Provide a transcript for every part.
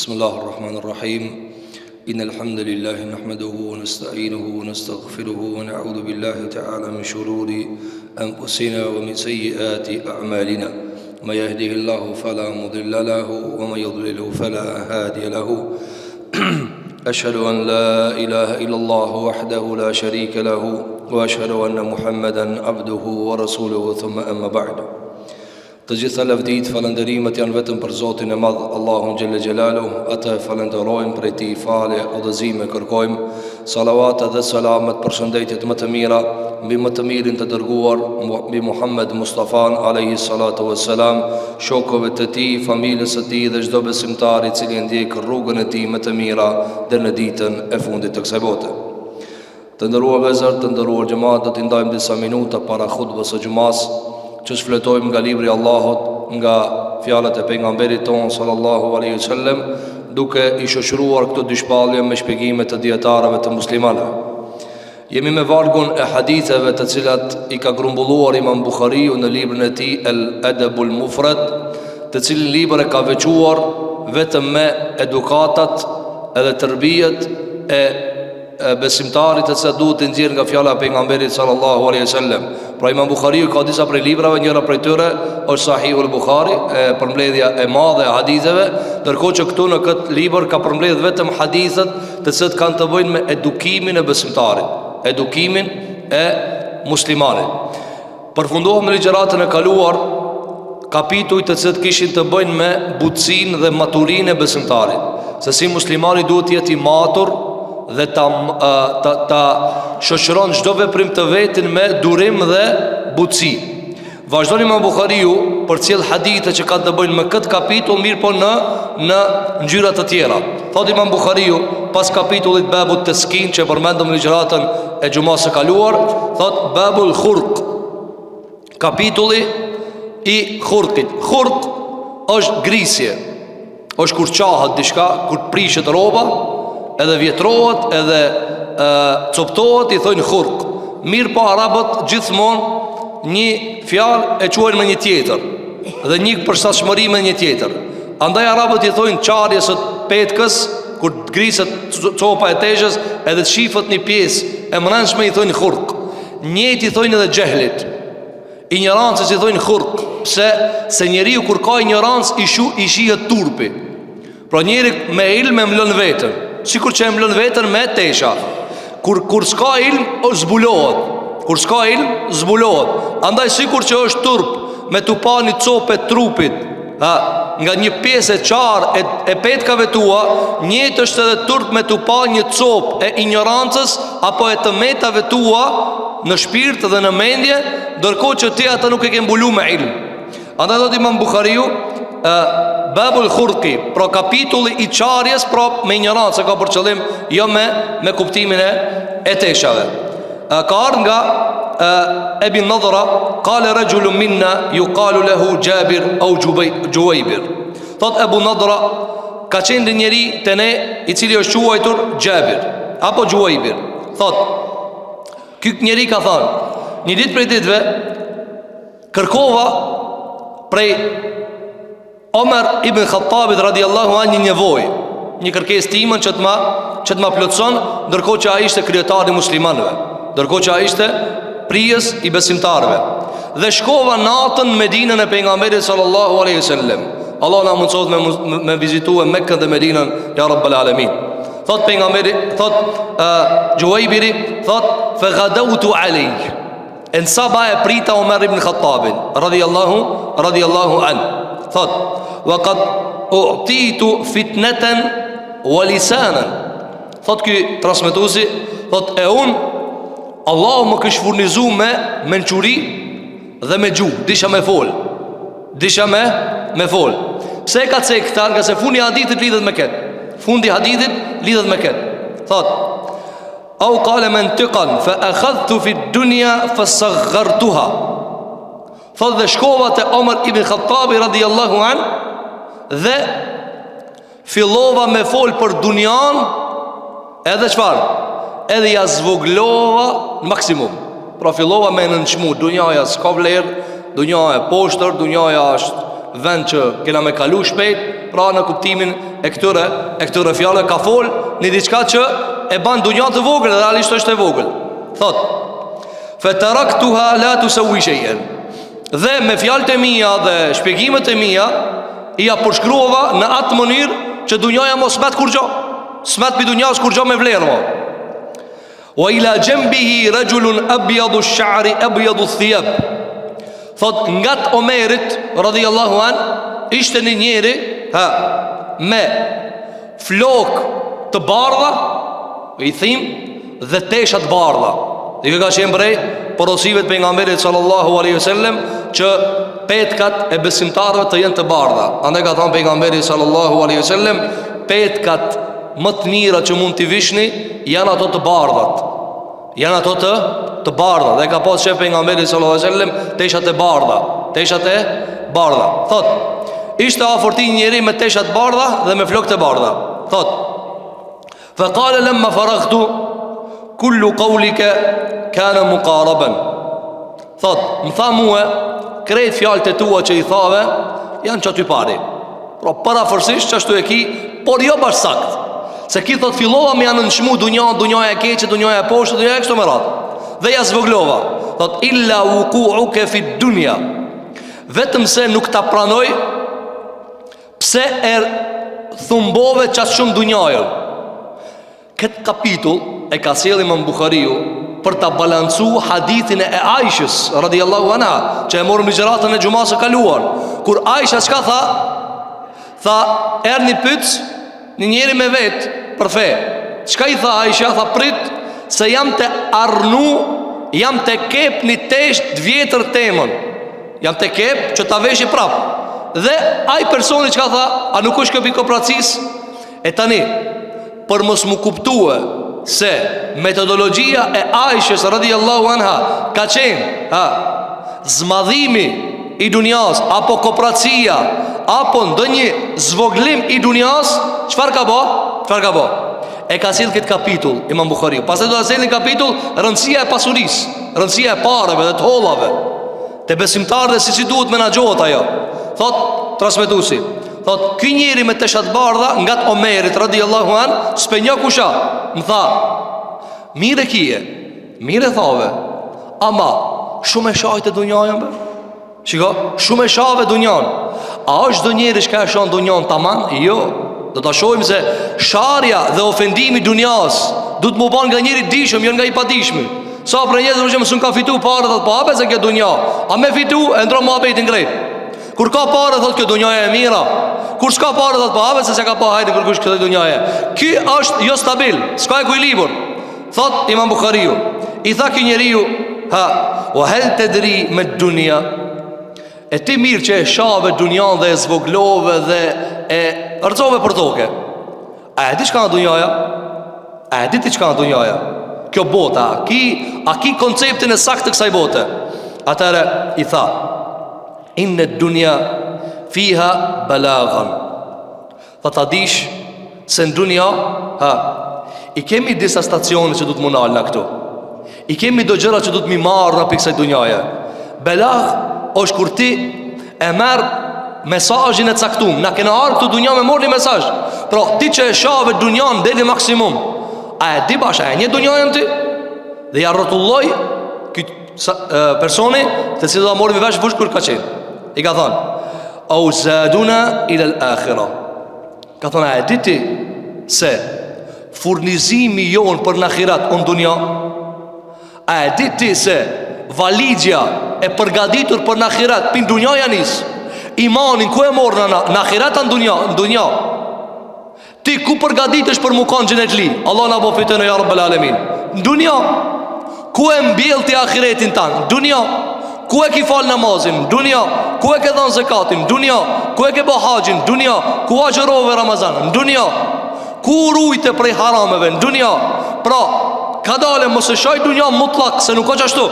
بسم الله الرحمن الرحيم إن الحمد لله نحمده ونستعينه ونستغفره ونعوذ بالله تعالى من شرور أنفسنا ومن سيئات أعمالنا من يهده الله فلا مضل له ومن يضلله فلا هادي له أشهد أن لا إله إلا الله وحده لا شريك له وأشهد أن محمدا عبده ورسوله ثم أما بعد. Të gjitha lavdit, falënderimet janë vetëm për Zotin e Madh, Allahun Gjelle Gjelalu. Atë falenderojmë, prej Tij falje, udhëzime kërkojmë. Salavat dhe selamet, përshëndetjet më të mira mbi më të mirin të dërguar, mbi Muhammed Mustafan alayhi salatu wassalam, shokëve të tij, familjes së tij dhe çdo besimtar i cili ndjek rrugën e tij më të mira deri në ditën e fundit të kësaj bote. Të nderuar vëllezër, të nderuar xhamat, do t'i ndajmë disa minuta para hutbës së xumas, që shfletojmë nga libri Allahut, nga fjalët e pejgamberit ton sallallahu alaihi wasallam, duke i shoqëruar këto dy shpallje me shpjegime të dietarëve të muslimanëve. Jemi me vargun e haditheve të cilat i ka grumbulluar Imam Buhariu në librin e tij El-Adabul Mufrad, të cilin libër e ka veçuar vetëm me edukatat edhe tërbijet e besimtarit e se duhet të nxjerrë nga fjala e pejgamberit sallallahu alaihi wasallam. Pra Imam Buhariu ka disa prej librave, njëra prej tyre është Sahihul Buhari, përmbledhja e madhe e haditheve, ndërkohë që këtu në këtë libër ka përmbledh vetëm hadithet të cilat kanë të bëjnë me edukimin e besimtarit, edukimin e muslimanit. Përfunduam në ligjëratën e kaluar kapitujt të cilat kishin të bëjnë me butësinë dhe maturinë e besimtarit, se si muslimani duhet të jetë i matur dhe ta shoqëron çdo veprim të vetin me durim dhe butësi. Vazhdon Imam Buhariu për cilë hadithe që ka të bëjnë me këtë kapitull, mirë po në ngjyra të tjera. Thot Imam Buhariu pas kapitullit Babut Taskin që përmendëm në ligjëratën e xumas së kaluar, thot Babul Khurq, kapitulli i khurqit. Khurq është grisje, është kur qahet diçka, kur prishet rroba, edhe vjetrohet, edhe coptohet, i thojnë khurq. Mirë po arabët gjithmonë një fjalë e quajnë me një tjetër, dhe një përshtatshmëri me një tjetër. Andaj arabët i thojnë qarjes së petkës, kur griset copa e teshës edhe të shifët një pjesë e mbrëmshme, i thojnë khurq. Njëjtë i thojnë edhe xehlit, ignorancës i thojnë khurq. Pse? Se njeriu kur ka ignorancë i shihet turpi. Pra njeri me ilm e mlon veten, sikur që e mlon veten me tesha. Kur s'ka ilm, zbulohet. Kur s'ka ilm, zbulohet. Andaj sikur që është turp me tu pa një copë e trupit, nga një pjesë e qarë e petkave tua, njëtë është edhe turp me tu pa një copë e ignorancës apo e të metave tua në shpirt dhe në mendje, ndërkohë që ti ata nuk e ke mbulu me ilm. Andaj do Imam Buhariu Babul Khurqi, pra kapitulli i qarjes, pra me ignorancë, ka për qëllim jo me kuptimin e teshave. Ka ardhur nga Ibn Nadra, qala rajulun minna yuqalu lahu Jabir au Juwaybir. Thot Abu Nadra, ka qenë njëri te ne i cili është quajtur Jabir apo Juwaybir. Thot, ky njeri ka thënë, një ditë prej ditëve kërkova prej Omer ibn Khattabit radiallahu anhu një nevojë, një kërkesë timën që të ma plotson, ndërkohë që ai ishte kryetari i muslimanëve, ndërkohë që ai ishte prijes i besimtarëve. Dhe shkova natën në Medinën e pejgamberit sallallahu alaihi wasallam. Allah na mundsohet me vizituar Mekkën dhe Medinën, ya rabbal alamin. Thot pejgamberi, thot Juwaybiri, thot fa ghadawtu alayhi. En sabah e prita Omer ibn Khattabin radiallahu anhu. Thot, wa qad u'titu fitnatan wa lisanan. Thot ky transmetuesi, thot e Allahu më kishte furnizuar me mençuri dhe me gjuhë, disha me fol. Pse ka thënë këtë? Nga se fundi i hadithit lidhet me këtë. Fundi i hadithit lidhet me këtë. Thot, au qala mantiqan fa akhadhtu fi dunya fasaghartuha. Thot dhe shkova te Omer ibn Khattabi radiallahu an, dhe fillova me fol për dunjan, edhe qfar? Edhe ja zvoglova në maksimum. Pra fillova me nënçmu, dunjaja s'ka vlerë, dunjaja e poshtër, dunjaja është vend që kena me kalu shpejt, pra në kuptimin e këtyre fjallë ka fol një diçka që e ban dunja të vogël, dhe realisht është e vogël. Thot: "Fataraktuha la tusawi shay'an." Dhe me fjalët e mia dhe shpjegimet e mia i ja përshkruava në atë mënyrë që dunjaja mos smet kur gjë. Smet pi dunjas kur gjë me vlerë mo. Wa ila janbihi rajulun abyadu ash-sha'ri abyadu ath-thiyab. Thot nga Omerit radhiyallahu an ishte një njeri me flok të bardha, i thim, dhe tesha të bardha. Dhe ka qenë prej porosive të pejgamberit sallallahu alaihi wasallam që petkat e besimtarëve të jenë të bardha. Andaj ka thënë pejgamberi sallallahu alaihi wasallam, petkat më të mira që mund t'i vishni janë ato të bardhat. Janë ato të bardha. Dhe ka pas shef pejgamberi sallallahu alaihi wasallam teshat e bardha. Teshat e bardha. Thot, ishte afër tij njëri me tesha të bardha dhe me flokë të bardha. Thot: "Fa qala lamma faraghtu kullu qawlika kana muqaraban." Thot, më tha mua, krejt fjalët e tua që i thave janë çaty pari. Pra parafërsisht çashtu e ki, por jo bashkësakt. Se ki thot fillova me janë nëshmu dunjaja e keqe, dunjaja e poshtë, dunjaja e kështu me radhë. Dhe ja zvoglova. Thot: "Illa wuqu'uka fi dunya." Vetëm se nuk ta pranoj pse thumbove qatë shumë dunjajën. Këtë kapitull e ka sjellë Imam Buhariu për ta balancu hadithin e Aishës radhiyallahu anha, që e morëm ligjëratën e xumas së kaluar, kur Aisha çka tha? Tha, erë një pyt një njeri me vetë për fe. Çka i tha Aisha? Tha, prit, se jam të arnu, jam të kep një tesh të vjetër temën. Jam të kep që ta veshi prap. Dhe ai personi çka tha, a nuk është kjo pikopratësis? E tani, për mos mu kuptue se metodologjia e Aishës radhiyallahu anha ka qenë zmadhimi i dunjas, apo kopratësia, apo ndonjë zvoglim i dunjas, çfarë ka bë? E ka sjell këtë kapitull Imam Buhariu. Pastaj do ta sjellë një kapitull rëndësia e pasurisë, rëndësia e parave dhe të hollave, te besimtarët, dhe si duhet menaxhohet ajo. Thot transmetuesi, thot, ky njeri me teshat bardha nga Omerit radhiyallahu an, s'penjo kusha. Më tha, mire kije, mire thave, ama shumë e shajt e dunjajën be. Shiko, shumë e shave dunjan. A është do njeri shka e shanë dunjan taman? Jo. Do të shojmë se sharja dhe ofendimi dunjas du të mu ban nga njeri dishëm, jo nga i padishmi. Sa për njëzë më sun ka fitu pare, thot, po ape se kjo dunja. A me fitu, e ndro më apetin krejt. Kur ka pare, thot, kjo dunjaja e mira. Kur s'ka pare, thot, po ape se ka pa hajde kërkush këtë dunjaja. Ky është jo stabil, s'ka e kuilibur. Thot Imam Buhariu, i tha ky njeriu, wa hal tadri me dunja. E ti mirë që e shave dunjan dhe e zvoglove dhe e rëzove për toke. A e di çka në dunjaja? A e di ti çka në dunjaja? Kjo bota, a ki konceptin e saktë të kësaj bote? Atëre i tha, inne dunja fiha balaghan. Tha ta dish se në dunja i kemi disa stacione që du të munal në këtu. I kemi do gjëra që du të mi marrë në pikësaj dunjaja. Belag është kur ti e merë mesazhin e caktum. Na kena arë këtu dunja me morë një mesazh. Pra ti që e shave dunjan deri maksimum, a e di basha e një dunjajën ti? Dhe ja rrotulloj këtë personi të cilë da mori me vesh vush kur ka qenë. I ka thonë, au zaduna ila al-akhira. Ka thonë, a e di ti se furnizimi jonë për në akhirat unë dunja? A e di ti se valigja e përgaditur për në akhirat për në dunja janis? Imanin ku e morë në akhirat në dunja? Ti ku përgaditesh për mu kanë gjenet li? Allah në bo fitën e ja Rabbel Alemin. Në dunja. Ku e mbjell ti akhiretin tanë? Në dunja. Ku e ki falë namazin? Në dunja. Ku e ke dhanë zekatin? Në dunja. Ku e ke bo haqin? Në dunja. Ku agjerove Ramazan? Në dunja. Ku rujte prej harameve? Në dunja. Pra, ka dale mëse shaj dunja mutlak, se nuk o qashtu.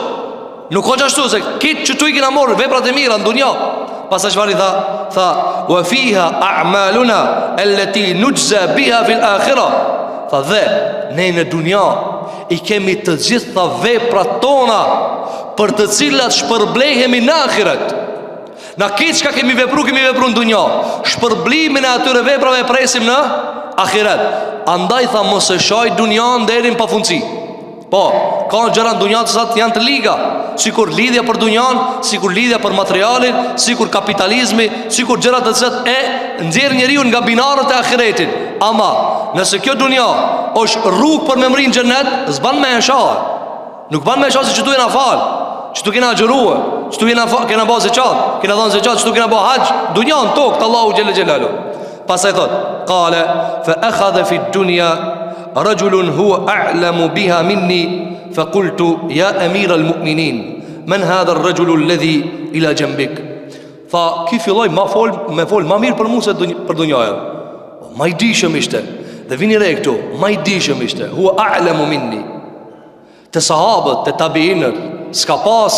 Nuk o qashtu, se kitë që tu i kina morë veprat e mira në dunja. Pasaj çfarë tha, wa fiha a'maluna allati nujza biha fil akhirah. Tha dhe ne në dunja i kemi të gjitha veprat tona për të cilat shpërblehemi në ahiret. Na këtë çka kemi vepru në dunja. Shpërblimin e atyre veprave e presim në ahiret. Andaj tha mos e shaj dunjan deri në pafundsi. Po, ka gjëra në dunjan që janë të liga, sikur lidhja për dunjan, sikur lidhja për materialin, sikur kapitalizmi, sikur gjërat të cilat e nxjerr njeriu nga binarët e ahiretit. Ama nëse kjo dunja është rrugë për me mri në xhenet, s'ban me e shah. Nuk ban me e shah se çtu jena fal, çtu kena xhuruar, çtu jena kena bë zeqat, kena dhënë zeqat, çtu kena bë hax, dunjan tok te Allahu xhel xhelalu. Pastaj thot, qala fa akhadha fi dunya رجل هو أعلم بها مني فقلت يا أمير المؤمنين من هذا الرجل الذي إلى جنبك. فكيف الله ما فول ما mirë për mua se për dunjën. Ma I dishëm ishte. Dhe vini re këtu, ma I dishëm ishte. Huwa a'lamu minni. Te sahabët, te tabiinët, s'ka pas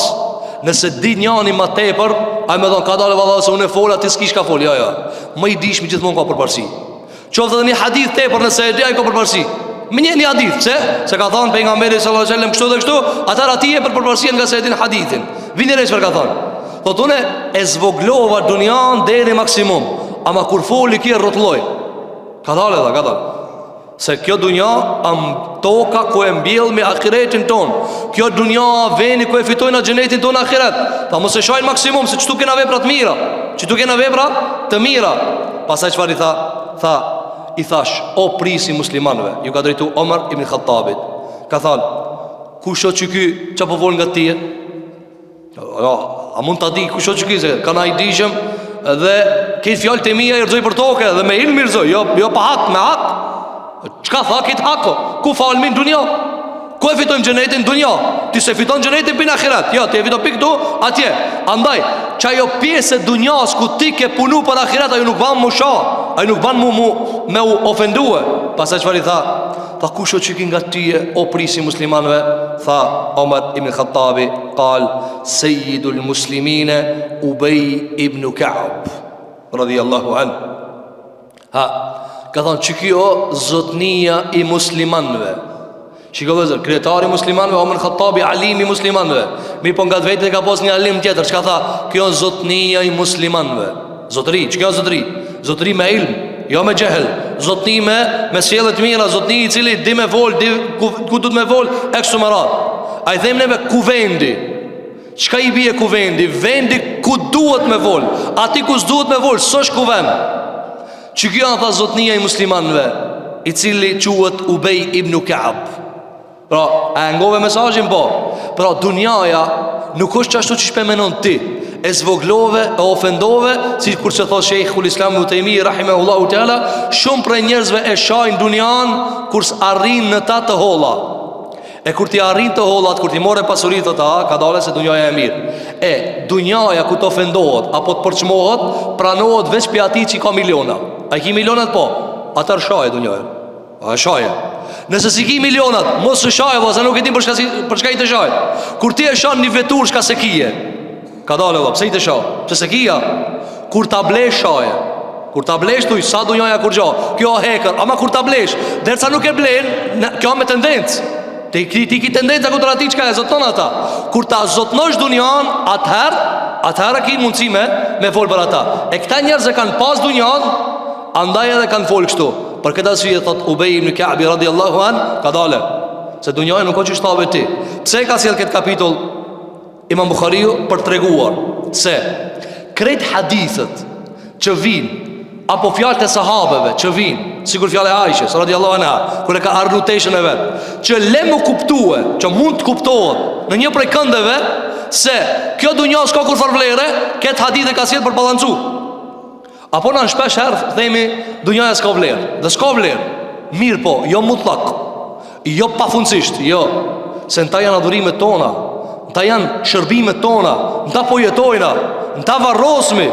nëse di njani ma tepër, ai më thon ka dalë vallallë se unë fola ti s'kish ka fol. Jo. Ma I dishëm gjithmonë ka përparësi. Qoftë edhe një hadith tepër nëse e di ai ka përparësi. Me një hadith, se ka thonë pejgamberi sallallahu alajhi wasallam kështu dhe kështu, atëra ti e për përparësi nga se e din hadithin. Vini re çfarë ka thonë. Thotë unë e zvoglova dunjan deri maksimum, ama kur foli ki rrotulloj. Ka dalë. Se kjo dunja am toka ku e mbjell me ahiretin ton. Kjo dunja veni ku e fitojnë në xhenetin ton ahiret. Ta mos e shajnë maksimum se çtu kena vepra të mira, çtu kena vepra të mira. Pastaj çfarë I thash, o prisi muslimanëve, ju ka drejtu Omar ibn Khattabit. Ka thënë, kush është ky çka po vol nga ti? A mund ta di kush është ky se kanë ai dishëm dhe këtë fjalët e mia I rrezoj për tokë dhe me ilm I rrezoj, jo pa hak, me hak. Çka tha kët hako? Ku falmi në dunjë? Ku e fitojmë xhenetin në dunjë? Ti se fiton xhenetin në ahiret. Jo, ti e fiton pikë këtu, atje. Andaj, çajo pjesë e dunjas ku ti ke punu për ahiret, ajo nuk ban më shoh. Ai nuk ban me u ofendue. Pastaj çfarë I tha? Tha kush është që nga ti o prisi muslimanëve? Tha Omar ibn Khattabi, qal sayyidul muslimin Ubay ibn Ka'b radiyallahu an. Ka thonë që kjo zotnia I muslimanëve. Shiko vëzër, kretari muslimanëve, Omar Khattabi, alimi muslimanëve. Mi po nga të vetë ka pos një alim tjetër, që ka tha, kjo zotnia I muslimanëve. Zotëri, që kjo zotëri? Zotëri me ilm, jo me gjehel. Zotëni me sjellet mira, zotëni I cili di me vol, di ku du të me vol, eksumerat. A I them neve ku vendi. Qka I bie ku vendi? Vendi ku duhet me vol. Ati ku s'duhet me vol, s'është ku vend. Që kjo në tha zotënia I muslimanëve, I cili quhet Ubay ibn Ka'b. Pra, e ngove mesazhin po. Pra, dunjaja nuk është ashtu që shpemenon ti. E zvoglove, e ofendove, si kur që thot Sheikhul Islam Ibn Taymiyyah rahimahullahu ta'ala, shumë prej njerëzve e shajnë dunjan kur s'arrin në ta të holla. E kur ti arrin të hollat, kur ti more pasurit të ta, ka dale se dunjaja e mirë. E dunjaja ku të ofendohet apo të përçmohet, pranohet veç për ati që I ka miliona. A I ki milionat po, atër shaje dunjaja. A shaje. Nëse si ki milionat, mos së shaje, se nuk e tim për shka I të shaje. Kur ti e shanë një vetur shka se kije, ka dale dhe, pse I të shaje? Pse se kija? Kur ta blesh shaje. Kur ta blesh tuj, sa dunjaja kur gjo, kjo hekër. Ama kur ta blesh, derisa nuk e blen, kjo me tendencë. Ti ki tendenca kundër atij çka e zoton ata. Kur ta zotnosh dunjan, atëherë ki mundësi me fol për ata. E këta njerëz që kanë pas dunjan, andaj edhe kanë fol kështu. Për këtë arsye thot Ubay ibn Ka'b radhiyallahu an, ka dalë se dunjaja nuk ka që shtave ti. Pse ka sjell këtë kapitull Imam Buhariu për treguar se krejt hadithet që vinë apo fjalët e sahabeve që vinë, sikur fjala e Aishës radhiyallahu anha, kur e ka arruteshën e vet, që le më kuptue, që mund të kuptohet në një prej këndeve se kjo dunja s'ka kur far vlere, këtë hadith e ka sjell për balancu. Apo në shpesh herë themi dunjaja s'ka vlerë, dhe s'ka vlerë. Mirë po, jo mutlak, jo pafundësisht, jo, se në ta janë adhurimet tona, në ta janë shërbimet tona, në ta po jetojna, në ta varrosmi.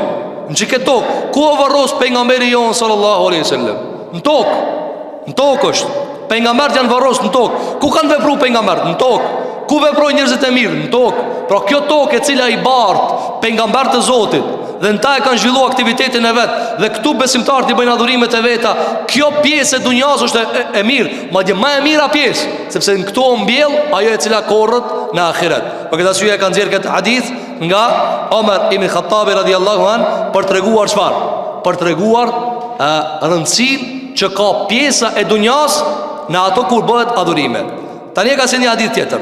Në që këtë tokë, ku o varros pejgamberi jonë sallallahu alaihi sallam? Në tokë është. Pejgamberët janë varros në tokë. Ku kanë vepru pejgamberët? Në tokë. Ku veprojnë njerëzit e mirë? Në tokë. Pra kjo tokë e cila I bartë pejgamberët e Zotit, dhe në ta e kanë zhvillu aktivitetin e vetë, dhe këtu besimtarët I bëjnë adhurimet e veta, kjo pjesë e dunjas është e mirë, madje më e mira pjesë, sepse në këto mbjell ajo e cila korrët në ahiret. Për këtë arsye e kanë nxjerrë këtë hadith nga Omer ibn Khattabi radiallahu an, për të reguar çfarë? Për të reguar rëndësinë që ka pjesa e dunjas në ato kur bëhet adhurime. Tani ka se një hadith tjetër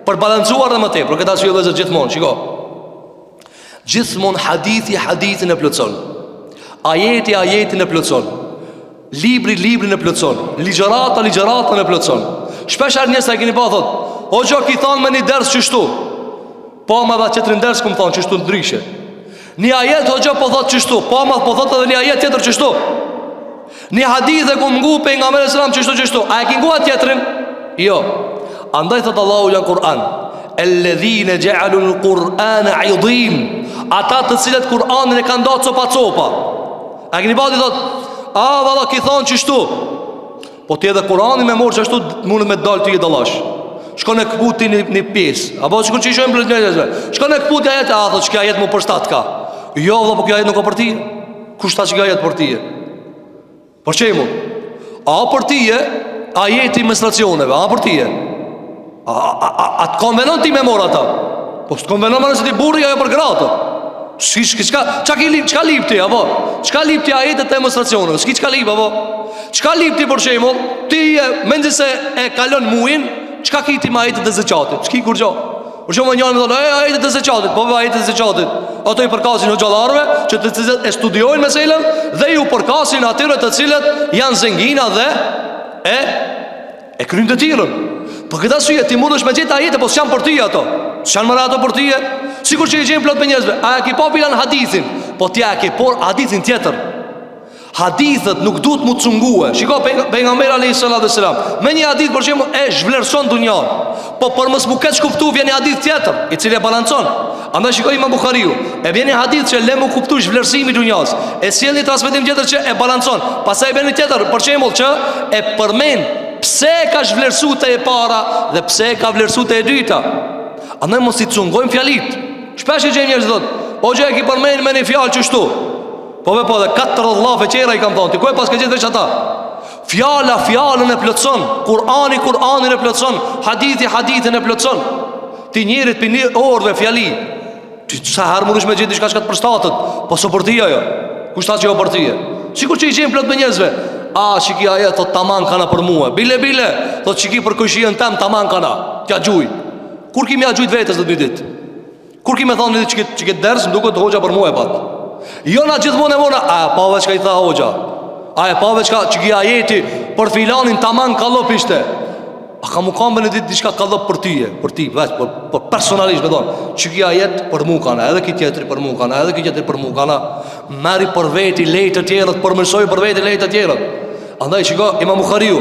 për balancuar dhe më tepër. Për këtë arsye vëllezër, gjithmonë, shiko, gjithmonë hadithin e plotson, ajeti ajetin e plotson, librin e plotson, ligjëratën e plotson. Shpesh njerëz e keni pa thot, o xho ki thon me një ders çështu. Po ma dha çetrin ders kum thon çështu ndryshe. Një ajet o xho po thot çështu, po ma po thot edhe një ajet tjetër çështu. Një hadith e kum ngu pejgamberi sallallahu alajhi wasallam çështu. A e ke ngu atë tjetrin? Jo. Andaj thot Allahu në Kur'an, alladhina ja'alu al-Qur'ana 'idhim, ata të cilët Kur'anin e kanë dhënë copa. A keni bati thot, a valla ki thon çështu. Po ti edhe Kur'anin me morë çështu mundet me dal ti e dallash. Shkon e kputi një pjesë, apo shkon çi shojmë blëndëve. Shkon e kputi ajet, a thot çka ajet më përshtat ka. Jo valla, po kjo ajet nuk ka për ti. Kush tha që ajet për ti? Për çemu. A për ti ajeti menstruacioneve, a për ti? A të konvenon ti me mor ata? Po të konvenon më nëse ti burri ajo për gratë. Çka lip ti, apo? Çka lip ti ajetet e menstruacioneve? Çka lip, apo? Çka lip ti për shembull? Ti mendje se e kalon muin, çka ki ti me ajetet e zakatit? Çki kur gjao? Për shembull njëri më thonë, ajetet e zakatit, po ajetet e zakatit. Ato i përkasin hoxhallarëve që të cilët e studiojnë meselën dhe ju përkasin atyre të cilët janë zengina dhe e kryjnë të tillën. Për këtë arsye ti mundesh me gjetë ajete, po s'janë për ty ato. S'janë më ato për ty. Sikur që i gjen plot me njerëzve. A e ke pa pilan hadithin? Po ti a ke por hadithin tjetër. Hadithet nuk duhet mu cungue. Shiko pejgamberi alayhis salam me një hadith për shembull e zhvlerëson dunjan. Po për mos mu ketë kuptu vjen një hadith tjetër i cili e balancon. Andaj shikoj Imam Buhariu, e vjen një hadith që le mu kuptu zhvlerësimi i dunjas. E sjell një transmetim tjetër që e balancon. Pastaj vjen një tjetër për shembull që e përmend pse ka zhvlerësuar te e para dhe pse ka vlerësuar te e dyta. Andaj mos i cungojmë fjalit. Shpesh e gjejmë njerëz thotë, o gjë e ki përmend me një fjalë çështu. Po dhe 40 llafe qera i kam thonë. Ti ku e pas ke gjetë veç ata? Fjalën e plotson, Kur'anin e plotson, hadithin e plotson. Ti njerit për një orë dhe fjali, ti sa herë mundesh me gjetë diçka që të përshtatet, po so për ti ajo. Kush tha që jo për ti? Sikur që i gjejmë plot me njerëzve. Shiki ajo thot tamam kana për mua. Bile, thot shiki për kushien tam tamam kana. T'ja gjuj. Kur kimi ja gjujt vetes në dy ditë? Kur kimi thonë një ditë që këtë ders më duket hoxha për mua e pat. Jo na gjithmonë e mona, pa veç ka i tha hoxha. E pa veç ka që ki ajeti për filanin tamam kallop ishte. A ka mu kam në ditë diçka kallop për ti, veç për personalisht me thonë. Që ki ajet për mu kana, edhe ki tjetëri për mu kana, edhe ki tjetëri për mu kana. Meri për veti lejtë të tjerët, përmërsoj për veti lejtë të tjerët. Andaj shiko Imam Buhariu,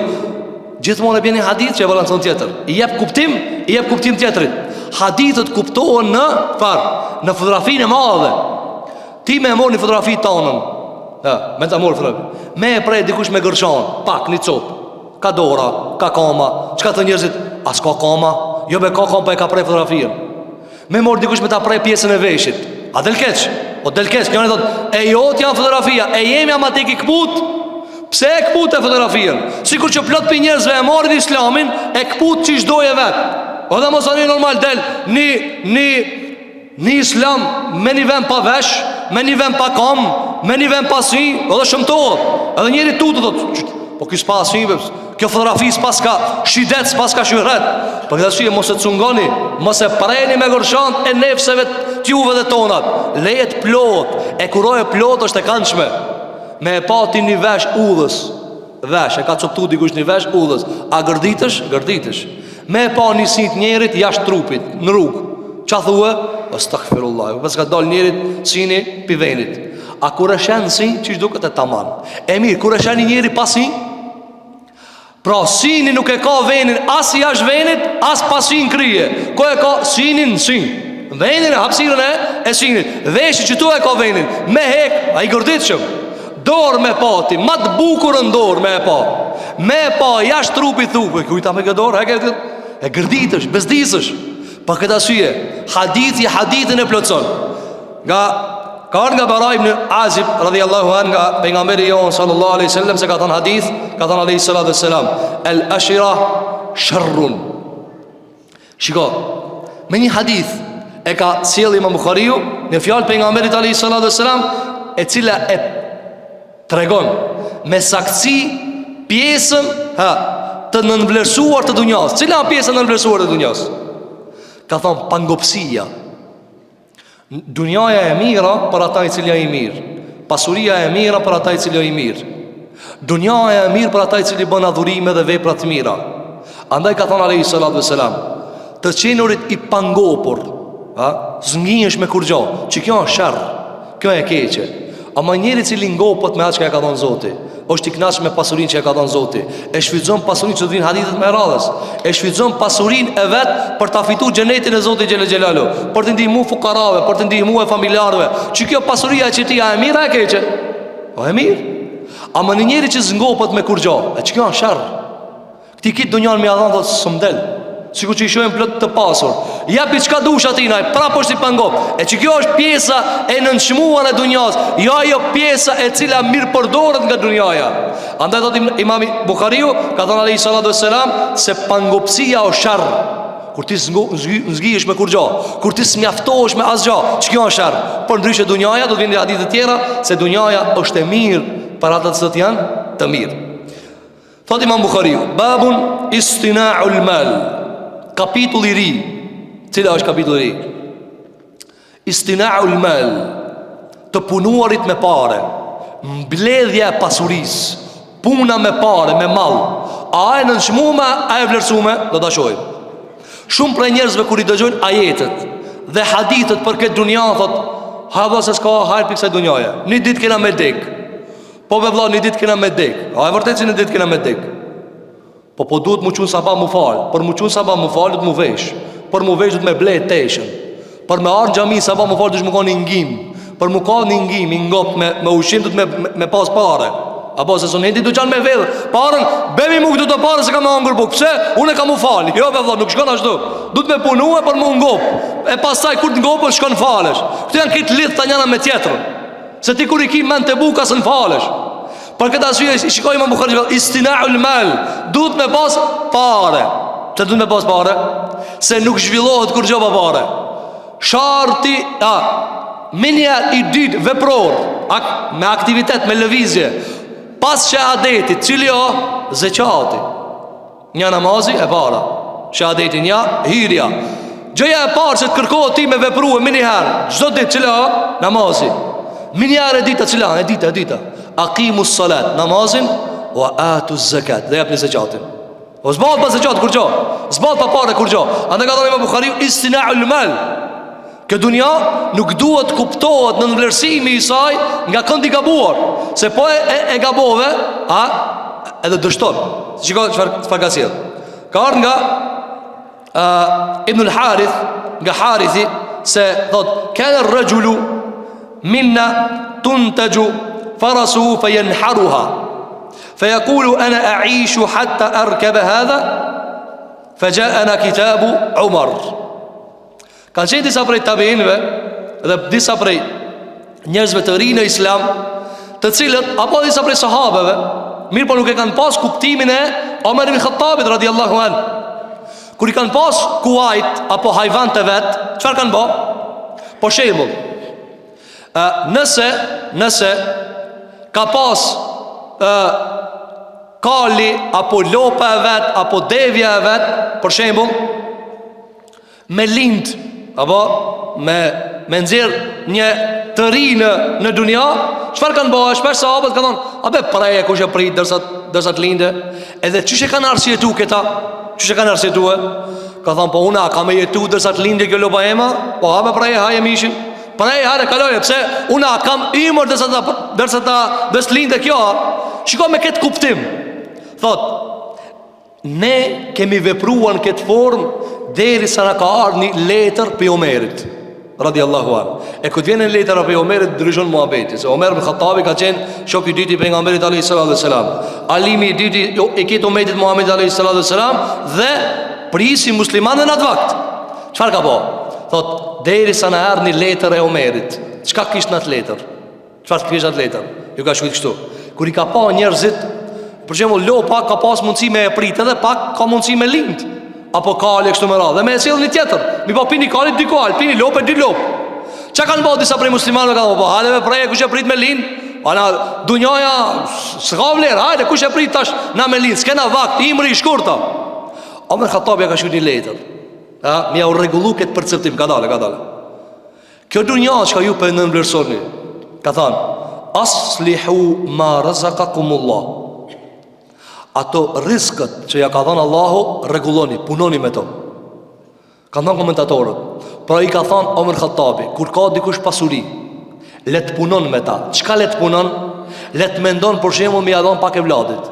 gjithmonë e bjen një hadith që e balancon tjetër. I jep kuptim tjetërit. Hadithet kuptohen në fotografinë e madhe. Ti me e mor një fotografi tonën, me ta mor fotografi, me e prej dikush me gërshan, pak një copë, ka dora, ka kama. Çka të njerëzit, as ka kama? Jo be ka kama, pa e ka prej fotografien. Me mor dikush me ta prej pjesën e veshit. A del keq? O del keq, njëri thot, e jot janë fotografia, e jemi ama tek i kput. Pse e kput e fotografien? Sikur që plot për njerëzve e marrin islamin, e kput që shdoje vet. O dhe mos ani normal del një islam me një vend pa vesh, me një vend pa kam, me një vend pa sy, edhe shëmtohet. Edhe njeri tutë thot, po ky s'pa sy, kjo fotografi s'pas ka shidet, s'pas ka shyhret. Për këtë arsye mos e cungoni, mos e preni me gërshant e nefseve t'juve dhe tonat. Lejet plot, e kuroje plot është e këndshme. Me e pati një vesh udhës, vesh, e ka coptu dikush një vesh udhës, a gërditësh. Me e pa një sinit njerit jashtë trupit, në rrugë. Qa thue? Astaghfirullah. Pas ka dal njerit sini pivenit. A kur e shenë si, që ishtë duket e taman. E mirë, kur e shenë njeri pasin, pra sini nuk e ka venin, as i ashtë venit, as pasin krije. Ko e ka sinin në sin, venin e hapsirën e sinit. Veshi që tu e ka venin, me hek, a i gërdit shumë. Dorë me pati, ma të bukurën dorë me e pa. Me e pa, jashtë trupit thupe. Kujta me gëdorë, e gërditësh, bezdisësh. Për këtë arsye, hadithin e plotson. Nga Bara ibn Azib radhiyallahu anhu nga pejgamberi jon sallallahu alaihi wasallam se ka thënë hadith, ka thënë alayhi salatu wassalam, el ashira sharrun. Shiko, me një hadith e ka sjell Imam Buhariu në fjalë pejgamberit alayhis salatu wassalam, e cila e tregon me saktësi pjesën të nënvlerësuar të dunjas. Cila është pjesa e nënvlerësuar të dunjas? Ka thonë pangopsia. Dunjaja e mira për ata i cili i mirë, pasuria e mira për ata i cili i mirë, dunjaja e mirë për ata i cili bën adhurime dhe vepra të mira. Andaj ka thonë alayhis salatu wassalam, të qenurit i pangopur, zngjihesh me kurgjo, që kjo është sherr, kjo e keqe. Ama njeri cili ngopët me atë që e ka thonë Zoti, është i kënaqur me pasurinë që e ka dhënë Zoti, e shfrytëzon pasurinë që vjen hadithet me radhës, e shfrytëzon pasurinë e vet për ta fituar xhenetin e Zotit xhelel xhelalu, për të ndihmuar fukarave, për të ndihmuar familjarëve. Që kjo pasuria që ti e mirë e keqe? Po e mirë. Ama në njeri që ngopët me kurgjo, e që kjo është sherr. Ti kit dunjan me adhan thotë s'mdel. Sikur që i shohim plot të pasur. Japi çka dush atinaj, prapë është i pangop. E që kjo është pjesa e nënçmuar e dunjas, jo ajo pjesa e cila mirë përdoret nga dunjaja. Andaj thotë Imam Buhariu, ka thënë alayhi salatu wassalam, se pangopsia është sherr. Kur ti zgjihesh me kurgjo, kur ti smjaftohesh me asgjë, ç'kjo është sherr. Por ndryshe dunjaja, do të vinë hadithe të tjera se dunjaja është e mirë për ata që janë të mirë. Thotë Imam Buhariu, babun istina'ul mal. Kapitulli i ri. Cila është kapitulli i ri? Istina'ul mal, të punuarit me pare, mbledhja e pasurisë, puna me pare, me mall. A e nënçmuar, a e vlerësuar? Do ta shohim. Shumë prej njerëzve kur i dëgjojnë ajetet dhe hadithet për këtë dunja, thotë, ha valla se s'ka hajër për kësaj dunjaje. Një ditë kena me dek. Po me vëlla, një ditë kena me dek. A e vërtet që një ditë kena me dek? Po duhet mu qunë sabah mu falë. Për mu qunë sabah mu falë, du të mu vesh. Për mu vesh du të me blejt teshën. Për me arë në gjami sabah mu falë, du të mu ka një ngim. Për mu ka një ngim, një ngop me ushim, du të me pas pare. Apo se sonë hindi du qanë me vedhë. Parën, bemi mu këtu të pare se ka me angër buk. Pse? Unë e ka mu falë. Jo, be vla, nuk shkon ashtu. Du të me punue për mu ngop. E pas taj, kur të ngopën, shkon falesh. Këtu janë kitë lidhë të njëna me tjetërën. Se ti kur i ki men të buka së në falesh. Për këtë arsye shikoj Imam Buhariu, istina'ul mal, duhet me pas pare. Pse duhet me pas pare? Se nuk zhvillohet kur gjë pa pare. Sharti, minja i dytë vepror, me aktivitet, me lëvizje, pas shahadetit, cili o zeqati. Një namazi e para, shahadetin një, hirja. Gjëja e parë që të kërkohet ti me vepru e mini herë, çdo ditë cili o namazi. Minjarë e dita cila, e dita aqimus salat, namazin, wa atuz zakat, dhe japni zakatin. O zbat pa zakat kur gjo, zbat pa pare kur gjo. Andë ka thonë Imam Buhariu, istina'ul mal. Kjo dunja nuk duhet kuptohet në vlerësimi i saj nga këndi gabuar. Se po e gabove, edhe dështon. Shiko çfarë ka sjell. Ka ardhur nga Ibn al-Harith, nga Harithi, se thot, kana ar-rajulu minna tuntaju farasuhu fayanharuha fayaqulu ana a'ishu hatta arkaba hadha faja'ana kitabu Umar. Kanë qenë disa prej tabeinëve dhe disa prej njerëzve të rinj në Islam, të cilët apo disa prej sahabeve, mirë po nuk e kanë pas kuptimin e Omer ibn Khattabit radhiyallahu anhu. Kur i kanë pas kuajt apo hajvan të vet, çfarë kanë bë? Po shembull, nëse ka pas kali apo lopa e vet apo devja e vet, për shembull, me lind apo me nxjerr një të ri në dunja, çfarë kanë bërë? Shpesh sahabët kanë thonë, a be praje kush e prit derisa të linde? Edhe çish e kanë arsyetu këta? Çish e kanë arsyetu? Ka thonë, po una kam jetu derisa të linde kjo lopa ema, po ha me praje haje mishin. Praje hare kaloje, pse una kam imër derisa të linde kjo. Shiko me këtë kuptim. Thot, ne kemi vepruar në këtë formë derisa na ka ardhur një letër për Omerit radhiyallahu anhu. E kur vjen letra për Omerit, ndryshon muhabeti. Se Omer ibn Khattabi ka qenë shoku i dytë i pejgamberit alayhi salatu wasalam, alimi i dytë i këtë umetit Muhamedit alayhi salatu wasalam, dhe prisi muslimanë në atë vakt. Çfarë ka bëu? Thot, derisa na ardhi një letër e Omerit. Çka kishte në atë letër? Çfarë kishte atë letër? Ju ka shkruar kështu. Kur i ka pa njerëzit, për shembull, lopa ka pas mundësi me e prit, edhe pak ka mundësi me lind. apo kali kështu me radhë. Dhe me e sjellni tjetër, mi po pini kali dy kali, pini lopë dy lopë. Çka kanë bërë disa prej muslimanëve kanë po, hajde me prej kush e prit me lin? Ana dunjaja s'ka vlerë, hajde kush e prit tash na me lin, s'kena vakt, imri i shkurtë. Omer Khattabi ka shkruar një letër. Mi u rregullu këtë perceptim, ka dalë. Kjo dunja që ju për në nëmblërsoni, ka thënë, aslihu ma razaqakumullah. Ato rizkët që ja ka thënë Allahu, rregulloni, punoni me to. Ka thënë komentatorët. Pra i ka thënë Omer Khattabi, kur ka dikush pasuri, le të punon me ta. Çka le të punon? Le të mendon për shembull me ia dhon pak e vladit.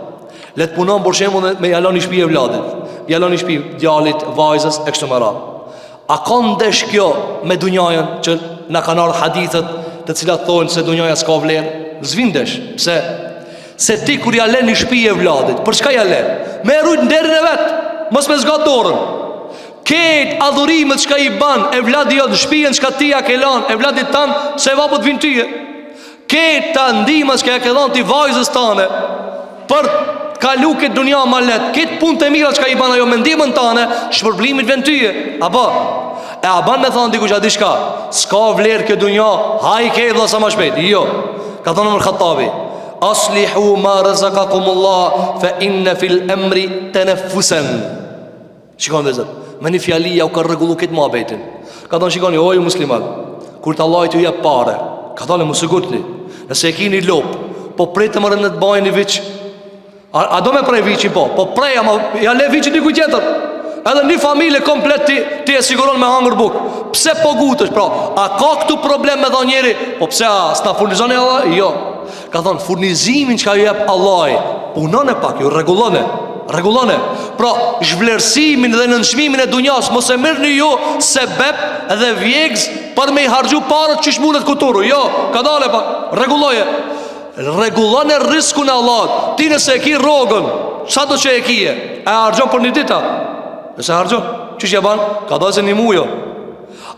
Le të punon për shembull me ia lënë shtëpi e vladit. Ja lënë shtëpi djalit, vajzës e kështu me radhë. A ka ndesh kjo me dunjajën që na kanë ardhur hadithet të cilat thonë se dunjaja s'ka vlerë? Zvindesh. Pse? Se ti kur ja lën shtëpi e vladit, për çka ja lën? Me rujt nderin e vet, mos me zgat dorën. Këtë adhurimet çka i ban e vladi jo në shtëpinë çka ti ja ke lënë, e vladit tan se vapot vin tyje. Këta ndihma që ja ke dhënë ti vajzës tane për kalu këtë dunja ma let, këtë punë të mira që ka i ban ajo me ndihmën tane, shpërblimit vend tyje. Apo e a ban me thonë dikush a di shka, s'ka vlerë kjo dunja, haj ke dhe sa ma shpejt. Jo, ka thonë Omer Khattabi, aslihu ma razaqakumullah fa inna fil emri tanaffusan. Shikon dhe zët, me një fjalia u ka rregullu këtë muhabetin. Ka thonë shikoni, o ju musliman, kur të Allah t'ju jep pare, ka thonë mos u gutni, nëse e kini lop, po pritë më rënë të bajnë një viç. A do me prej vici po prej, ama ja le vici diku tjetër. Edhe një familje komplet ti e siguron me hangër buk. Pse po gutësh pra? A ka këtu problem me dha njeri? Po pse s'na furnizoni Allah? Jo. Ka thonë furnizimin që ka ju jep Allah, punone pak, ju rregullone. Pra zhvlerësimin dhe nënshmimin e dunjas mos e merrni ju sebeb dhe vjegz për me i harxhu parët që shmundet kuturu. Jo, ka dale pak, rregulloje. Rregullon e riskun e Allahut. Ti nëse e ki rrogën, sa do që e kije, e harxhon për një ditë? Nëse harxhon, çish ja ban? Ka dhënë një muaj.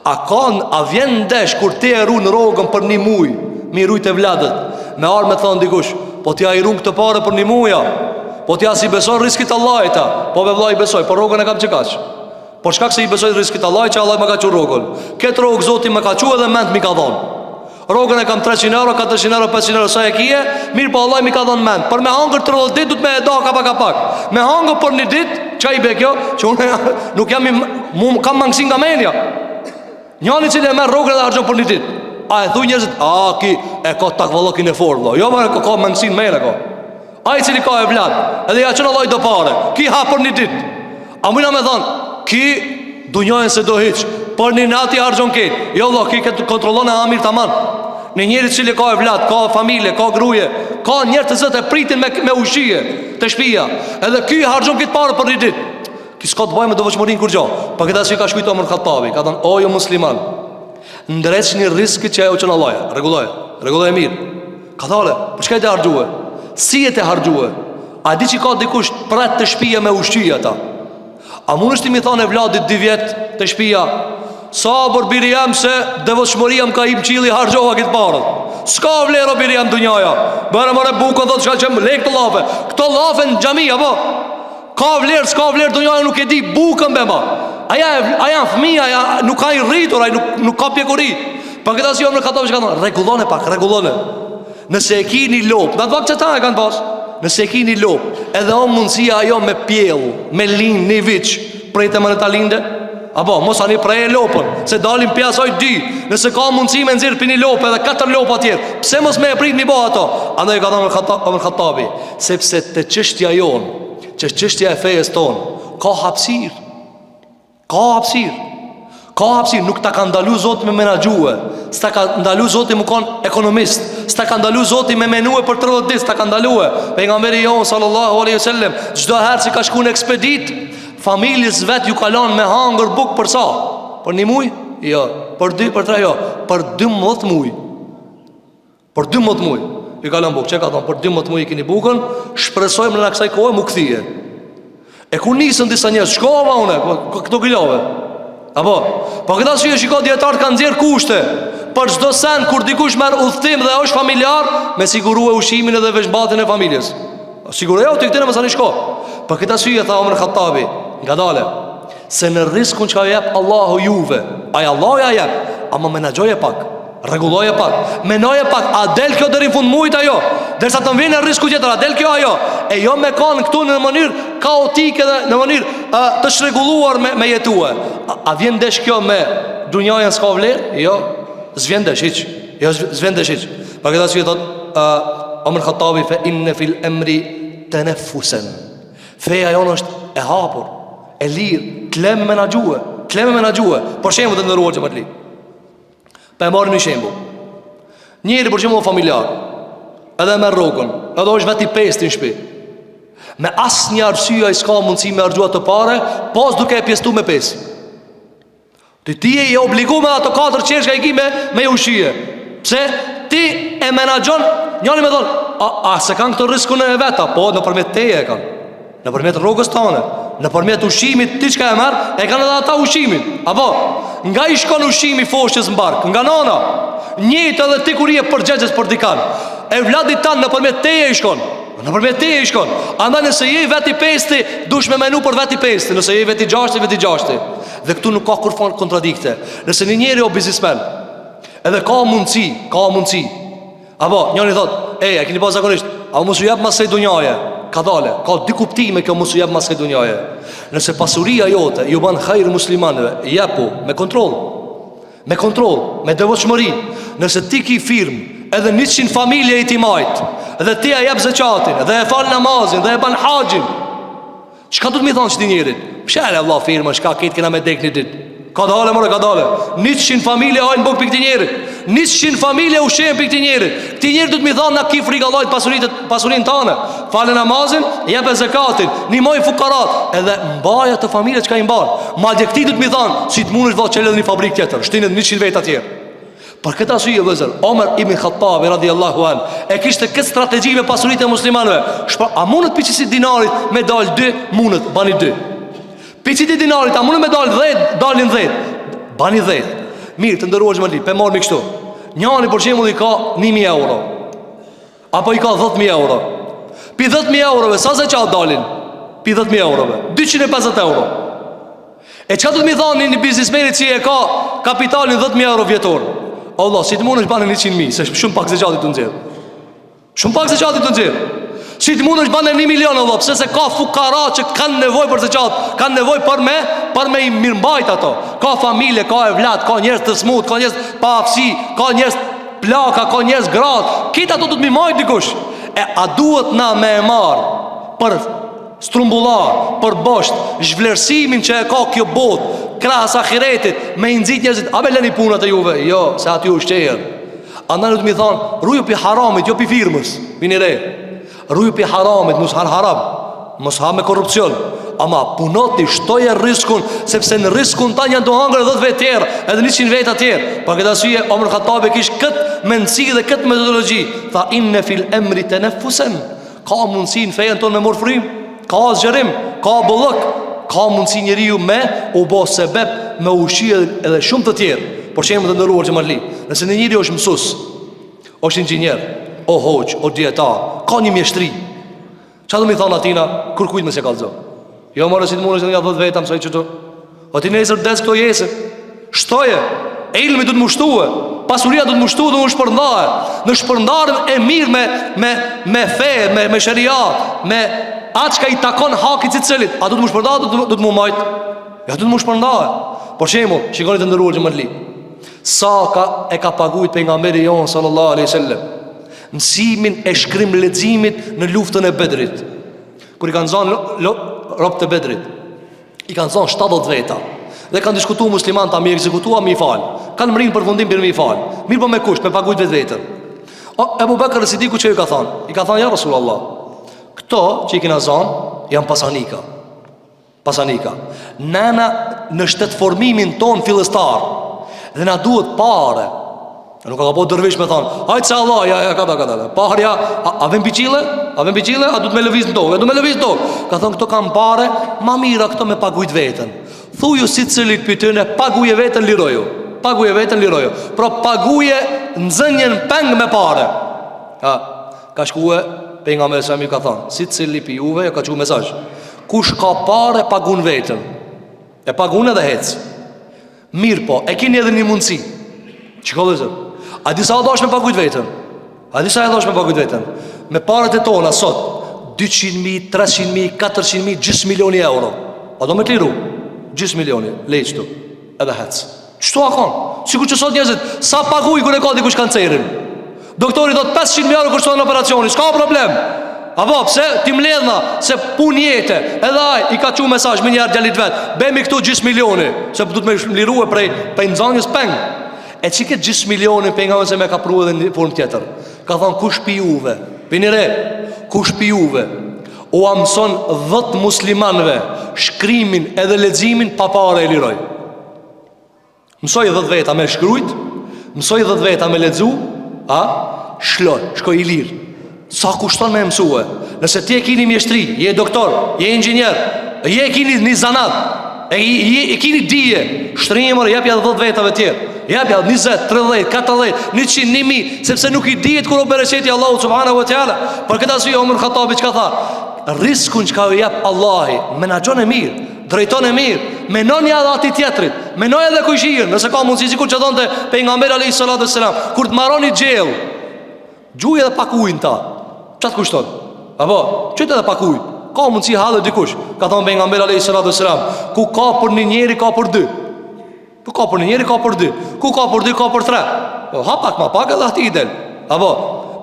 A vjen ndesh kur ti e ruan rrogën për një muaj, mi rujt e vladët, me armë thon dikush, po ti ai ruan këtë parë për një muaj. Po ti as i beson riskit Allahit ta. Po me vllai besoj, po rrogën e kam çkaç. Por shkak se i besoj riskit Allahit që Allah më ka çu rrogën. Këtë rrogë Zoti më ka çu edhe mend mi ka dhënë. Rrogën e kam 300 euro, 400 euro, 500 euro, sa e kije, mirë po Allah mi ka dhënë mend. Për me hangër 30 ditë du të me e da kapak. Me hangër për një ditë, qa i be kjo? Që unë nuk jam kam mangësin nga menja. Njani që e merë rrogën dhe harxhon për një ditë. A e thuj njerëzit, ki e ka takvallokin e forë. Jo më ka mangësin menja ka. A i cili ka e vlad, edhe ja qënë Allah i do pare, ki ha për një ditë. A mëna me thonë, ki dunjojnë se do hiq, për një nati harxhon ketë. Jo Allah, ki këtë kontrolon e amir të aman. Në njëri cili ka e vlad, ka familje, ka gruje, ka njerë të zëtë e pritin me ushije të shpia, edhe ki harxhon këtë pare për një ditë. Ki s'ka të baj me dovëshmërin kur gjo. Pa këta si ka shkujto Omer Khattabi, ka thonë, o jo musliman, ndreq një riskit që e u qënë Allah, regulloje mirë. Ka thale, për çka e të harxhue? Si e të harxhue? A di që ka dikush pret të shpia me ushqia ta? A mund është ti mi thane vladit 2 vjet të shpia, sa për biri jam se devotshmëria më ka im qili harxhova këtë parët. S'ka vlerë o biri jam dunjaja. Bërë mëre bukën dhëtë shka që më lek të lafe. Këto lafe në gjami, apo? Ka vlerë, s'ka vlerë dunjaja nuk e di bukën bema. Aja në fëmija, nuk ka i rritur, nuk ka pjekuri. Pa këta si jo më në Khattabi që ka thonë, regullone. Nëse e ki një lopë, në të vakë që ta e kanë pasë, nëse e ki një lopë, edhe o mundësia ajo me pjellë, me linë një viqë, prej të më në ta linde, apo, mos ani prej e lopën, se dalin pjasoj 2, nëse ka mundësi me nëzirë për një lopë edhe 4 lopë atjerë, pse mos me e prit një bo ato? Andaj ka thonë Omer Khattabi, sepse të çështja jonë, që çështja e fejes tonë, ka hapësirë, nuk ta ka ndalu Zoti me menaxhue, s'ta ka ndalu Zoti më kon ekonomist, s'ta ka ndalu Zoti me menue për 30 ditë, s'ta ka ndalue. Pejgamberi jon sallallahu alaihi wasallam, çdo herë që ka shkuar në ekspedit, familjes vet ju ka lënë me hangër buk për sa? Për 1 muaj? Jo, për 2, për 3 jo, për 12 muaj. Për 12 muaj. I ka lënë buk, çka ka thonë, për 12 muaj i keni bukën, shpresojmë në kësaj kohë mu kthije. E ku nisën disa njerëz, shkova unë, këto gilove. Apo, po këta sy e shiko djetarët kanë nxjerr kushte për çdo sen kur dikush merr udhtim dhe është familjar, me sigurue ushqimin edhe veçmbatin e familjes. Sigurojo ti këtë në mësani shko. Po këta sy e tha Omer Khattabi, ngadale, se në riskun që a jep Allahu juve, aja Allahu ja jep, ama menaxhoje pak, rregulloje pak, menoje pak, a del kjo deri në fund muajit ajo, derisa të vjen në risku tjetër, a del kjo ajo, e jo me kanë këtu në mënyrë kaotike dhe në mënyrë të shregulluar me jetue. A vjen desh kjo me dunjajën s'ka vlerë? Jo, s'vjen desh hiç. Jo, s'vjen desh hiç. Për këtë arsye thot Omer Khattabi, fe inne fil emri teneffusen. Feja jonë është e hapur, e lirë, klem menaxhue. Për shembull të ndëruar që më të li. Pa e marrë një shembull. Njëri për shembull familjar, edhe me rrogën, edhe është veti 5 në shtëpi. Me asnjë arsye ai s'ka mundësi me harxhuar të parë, pas duke e pjestu me 5. Ti je i obliguar me ato 4 çershka i ki me ushqye. Pse ti e menaxhon, njëri më thon, a se kanë këtë rrezikun e veta? Po, nëpërmjet teje e kanë. Nëpërmjet rrogës tonë, nëpërmjet ushqimit, ti çka e marr, e kanë edhe ata ushqimin. Apo, nga i shkon ushqimi foshës mbark, nga nana. Njëjtë edhe ti kur je përgjegjës për dikan. E vladit tan nëpërmjet teje i shkon. Nëpërmjet teje i shkon. Andaj nëse je veti 5, dush me menu për veti 5. Nëse je veti 6, veti 6. Dhe këtu nuk ka kurfon kontradikte. Nëse një njeri o biznismen, edhe ka mundësi. Apo, njëri thot, e keni pas zakonisht, a mos u jap mas së dunjaje. Ka dale, ka dy kuptime kjo mos u jap mas së dunjaje. Nëse pasuria jote ju bën hajër muslimanëve, jepu me kontroll. Me devotshmëri. Nëse ti ki firmë, edhe 100 familje i ti majt, edhe ti a jep zakatin, edhe e fal namazin, dhe e ban haxhin. Çka do të më thonë çdo njerit? Pshale Allah firma, shka këtë kena me dek një dit. Ka dale, 100 familje hajnë buk për këti njerit. 100 familje ushen për këti njerit. Këti njerit du të mi thonë na ki frika lajt pasurin tane. Fale namazin, jepe zakatin, një moj fukarat, edhe mbaja të familje që ka i mbanë. Ma dje këti du të mi thonë, si të mund është qelë edhe një fabrik tjetër, shtinet 100 vetë atjerë. Për këtë arsye vëzër, Omer ibn Khattabi radiallahu an e kishte këtë strategji me pasurit e muslimanëve. A mundet për qësit dinarit me dalë 2, mundet, bani 2. Për qësit dinarit, a mundet me dalë 10, dalin 10, bani 10. Mirë, të ndërruar që më li, pe marrë mi kështu. Njani për qemull i ka 1.000 euro, apo i ka 10.000 euro. Për 10.000 eurove, sa se qatë dalin? Për 10.000 eurove, 250 euro. E që të mi thani një biznismenit që e ka kapitalin 10.000 euro vjetor? Allah, si të mund është banë 100.000, se shumë pak se qatit të nëzirë. Si të mund është banë 1 milion, Allah, pëse se ka fukara që kanë nevoj për se qatë, kanë nevoj për me i mirëmbajt ato. Ka familje, ka e vlat, ka njerës të smut, ka njerës pa afsi, ka njerës plaka, ka njerës gratë. Kita ato të mi majt dikush. A duhet na me e marë për strumbullar, për bosht, zhvlerësimin që e ka kjo botë, krahas ahiretit, me i nxit njerëzit, a me leni punat e juve? Jo, se aty u shqejer. Andaj në të mi thonë, ruju pi haramit, jo pi firmës. Vini re, ruju pi haramit, mos har haram, mos ha me korupcion. Ama punoti, shtoje riskun, sepse në riskun ta janë të hangër 10 vetë tjerë, edhe 100 vetë atjerë. Për këtë arsye, Omer Khattabi kish këtë mendësi dhe këtë metodologji. Tha, inne fil emri teneffusen. Ka mundësi në fejen tonë me mor frim, ka zgjerim, ka bollëk, ka mundësi njeriu me u bë sebeb me ushqie edhe shumë të tjerë. Por shembull të ndëruar që më li. Nëse një njeri është mësues, është inxhinier, o hoç, o dietar, ka një mjeshtri. Çfarë do më thonë atina kur kujt më se kallzo? Jo morë si të mundesh nga 10 veta mësoj çto. O ti nesër des këto jesë. Shtoje, ilmi do të mushtue, pasuria do të mushtuë dhe u shpërndahe. Në shpërndarën e mirë me fe, me shariat, me atë që i takon hakit si cëlit. A do të më shpërndahe, do të më majtë? Ja do të më shpërndahe. Por shembull, shikoni të ndëruar që më li. Sa e ka pagujt pejgamberi jon sallallahu alaihi wasallam mësimin e shkrim leximit në luftën e Bedrit. Kur i kanë zonë robët e Bedrit, i kanë zonë 70 veta. Dhe kanë diskutuar muslimanët a mi ekzekutua mi fal. Kanë mrinë për fundim për mi fal. Mirë po me kusht, me pagujt vetën. Ebu Bekr Sidiku që i ka thonë? I ka thonë ja Rasulullah, këto që i kena zonë janë pasanika. Nena në shtet formimin ton fillestar dhe na duhet pare. Nuk ka po dërvish me thonë, hajtë se Allah, ja kada. Parja, a vem piqile? A du të me lëviz në tokë? Du me lëviz në tokë. Ka thonë, këto kam pare, ma mira këto me pagujt vetën. Thuju si cëlit për tëne, paguje vetën liroju. Pro paguje nëzënjen peng me pare. Ka shkue, për nga me sami ka thonë, si cëlit për juve, ka që mesazh. Kush ka pare, pagun vetën. E pagun edhe hec. Mirë po, e keni edhe një mundësi. Çka vëzë? A disa dosh me pagujt vetën? A disa e dosh me pagujt vetën? Me parat e tona sot 200.000, 300.000, 400.000, gjys milioni euro. A do me të liru? Gjys milioni, lejqtu. Edhe hec. Qëtu a kanë? Sikur që sot njerëzit, sa paguj kër e ka dikush kancerin? Doktori do të 500.000 euro kërë në operacioni, s'ka problem. Apo, pse, ti mledhna, se pun jete. Edhe aj, i ka qu mesazh me njerë gjallit vetë. Bemi këtu gjys milioni, se du të me liru e prej nëzanjës peng. E që këtë gjys milioni për nga se me ka pru edhe një form tjetër. Ka thonë, kush pi juve? Pini re, kush pi juve? O amëson 10 muslimanve shkrimin edhe leximin pa pare e liroj. Mësoj 10 veta me shkrujt, mësoj 10 veta me lexu, shloj, shkoj i lirë. Sa kushton me mësue? Nëse ti e kini mjeshtri, je doktor, je inxhinier, je kini një zanat, e kini dije, shtrimër, jepja 10 vetave tjerë, jepja 20, 30, 40, 100, 1000, sepse nuk i dijet kur o bereqeti Allahu subhanahu wa ta'ala. Për këtë arsye Omer Khattabi çka tha? Riskun që ka ju jep Allahi, menaxhon e mirë, drejton e mirë, menonja edhe ati tjetrit, menoj edhe kujshirë. Nëse ka mundësi, sikur që thonte pejgamberi alayhis salatu wassalam, kur të marroni gjell, gjuj edhe pak ujin ta. Çat kushton? Apo, çet edhe pak ujë. Ka mundësi hallë dikush. Ka thënë pejgamberi alayhis salatu wassalam, ku ka për një njeri ka për dy. Ku ka për një njeri ka për dy. Ku ka për dy ka për tre. Po ha pak më pak edhe aty i del. Apo,